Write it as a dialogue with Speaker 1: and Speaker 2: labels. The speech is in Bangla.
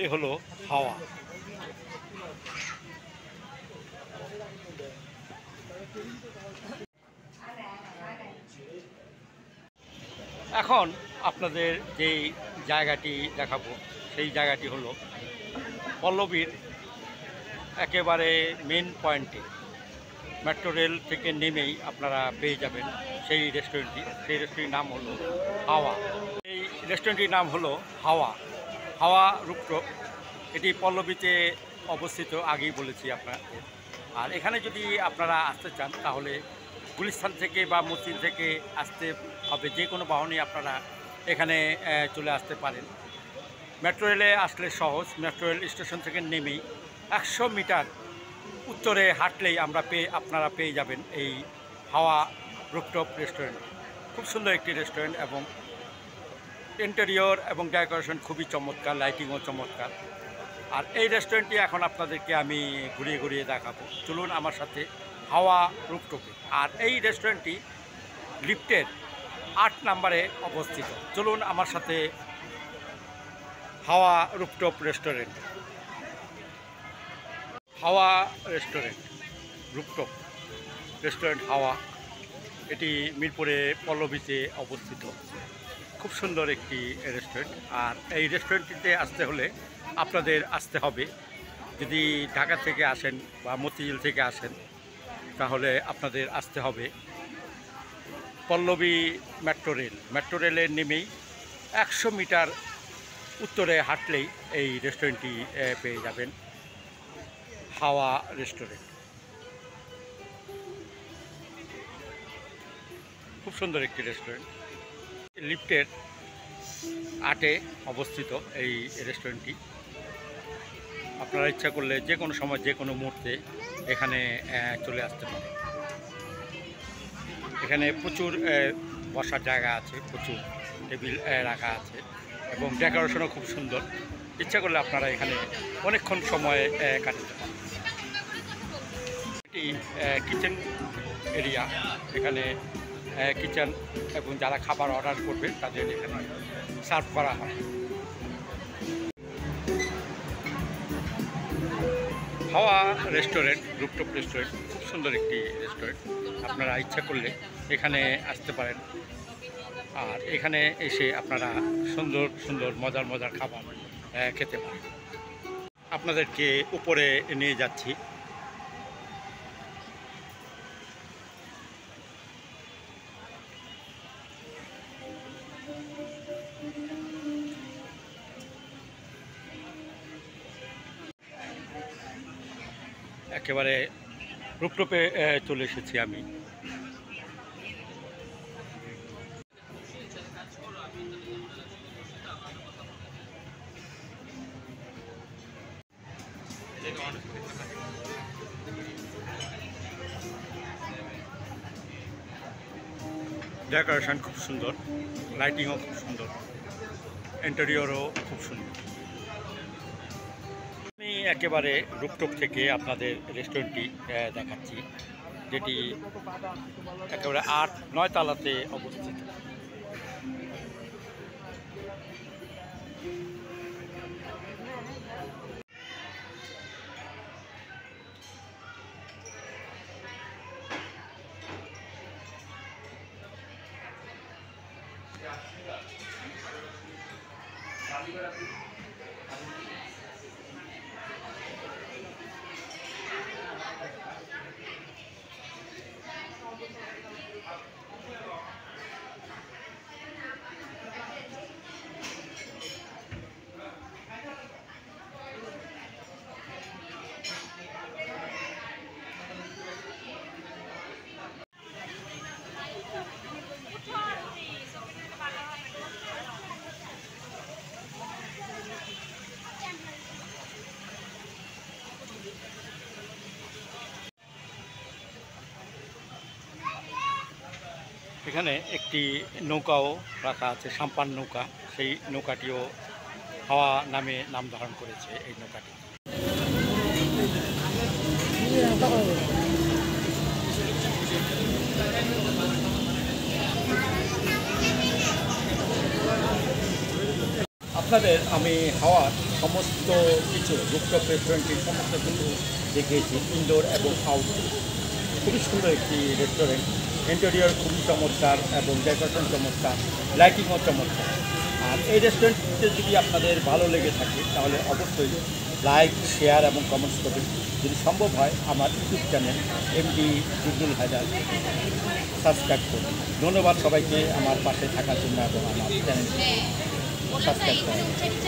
Speaker 1: এই হলো হাওয়া। এখন আপনাদের যেই জায়গাটি দেখাবো সেই জায়গাটি হলো পল্লবীর একেবারে মেন পয়েন্টে, মেট্রো রেল থেকে নেমেই আপনারা পেয়ে যাবেন সেই রেস্টুরেন্টটি। সেই রেস্টুরেন্টের নাম হলো হাওয়া। এই রেস্টুরেন্টটির নাম হলো হাওয়া, হাওয়া রুপটপ। এটি পল্লবীতে অবস্থিত, আগেই বলেছি আপনাদের। আর এখানে যদি আপনারা আসতে চান তাহলে গুলিস্তান থেকে বা মসজিদ থেকে আসতে হবে, যে কোনো বাহনে আপনারা এখানে চলে আসতে পারেন। মেট্রো রেলে আসলে সহজ, মেট্রো রেল স্টেশন থেকে নেমেই 100 মিটার উত্তরে হাঁটলেই আপনারা পেয়ে যাবেন এই হাওয়া রুফটপ রেস্টুরেন্ট। খুব সুন্দর একটি রেস্টুরেন্ট এবং ইন্টেরিয়র এবং ডেকোরেশন খুবই চমৎকার, লাইটিংও চমৎকার। আর এই রেস্টুরেন্টটি এখন আপনাদেরকে আমি ঘুরিয়ে ঘুরিয়ে দেখাবো, চলুন আমার সাথে হাওয়া রুফটপে। আর এই রেস্টুরেন্টটি লিফটের 8 নম্বরে অবস্থিত। চলুন আমার সাথে হাওয়া রুফটপ রেস্টুরেন্ট। হাওয়া রেস্টুরেন্ট রুফটপ রেস্টুরেন্ট হাওয়া, এটি মিরপুরে পল্লবীতে অবস্থিত। খুব সুন্দর একটি রেস্টুরেন্ট। আর এই রেস্টুরেন্টটিতে আসতে হলে আপনাদের আসতে হবে, যদি ঢাকা থেকে আসেন বা মতিঝিল থেকে আসেন তাহলে আপনাদের আসতে হবে পল্লবী মেট্রো রেলের নেমেই 100 মিটার উত্তরে হাঁটলেই এই রেস্টুরেন্টটি পেয়ে যাবেন, হাওয়া রেস্টুরেন্ট। খুব সুন্দর একটি রেস্টুরেন্ট। লিফটের 8-এ অবস্থিত এই রেস্টুরেন্টটি। আপনারা ইচ্ছা করলে যে কোনো সময় যে কোনো মুহূর্তে এখানে চলে আসতে পারে। এখানে প্রচুর বসার জায়গা আছে, প্রচুর টেবিল রাখা আছে এবং ডেকোরেশনও খুব সুন্দর। ইচ্ছা করলে আপনারা এখানে অনেকক্ষণ সময় কাটাতে পারেন। এটি কিচেন এরিয়া, এখানে কিচেন এবং যারা খাবার অর্ডার করবে তাদের এখানে সার্ভ করা হয়। হাওয়া রেস্টুরেন্ট রুফটপ রেস্টুরেন্ট খুব সুন্দর একটি রেস্টুরেন্ট। আপনারা ইচ্ছা করলে এখানে আসতে পারেন। আর এখানে এসে আপনারা সুন্দর সুন্দর মজার মজার খাবার খেতে পারেন। আপনাদেরকে উপরে নিয়ে যাচ্ছি। একেবারে রুফটপে চলে এসেছি আমি। ডেকোরেশন খুব সুন্দর, লাইটিংও খুব সুন্দর, ইন্টেরিয়রও খুব সুন্দর। আমি একেবারে রুফটপ থেকে আপনাদের রেস্টুরেন্টটি দেখাচ্ছি, যেটি একেবারে 8-9 তলাতে অবস্থিত। এখানে একটি নৌকাও রাখা আছে, সাম্পান নৌকা। সেই নৌকাটিও হাওয়া নামে নাম ধারণ করেছে এই নৌকাটি। আপনাদের আমি হাওয়ার সমস্ত কিছু রুফটপ রেস্টুরেন্টের সমস্ত কিছু দেখিয়েছি, ইনডোর এবং আউটডোর। খুবই সুন্দর একটি রেস্টুরেন্ট, ইন্টেরিয়র খুবই চমৎকার এবং ডেকোরেশন চমৎকার, লাইটিংও চমৎকার। আর এই রেস্টুরেন্টে যদি আপনাদের ভালো লেগে থাকে তাহলে অবশ্যই লাইক, শেয়ার এবং কমেন্টস করবেন। যদি সম্ভব হয় আমার YouTube channel MD Jubul Haidar subscribe করুন। ধন্যবাদ সবাইকে আমার পাশে থাকার জন্য এবং আমার চ্যানেলটি সাবস্ক্রাইব করার জন্য।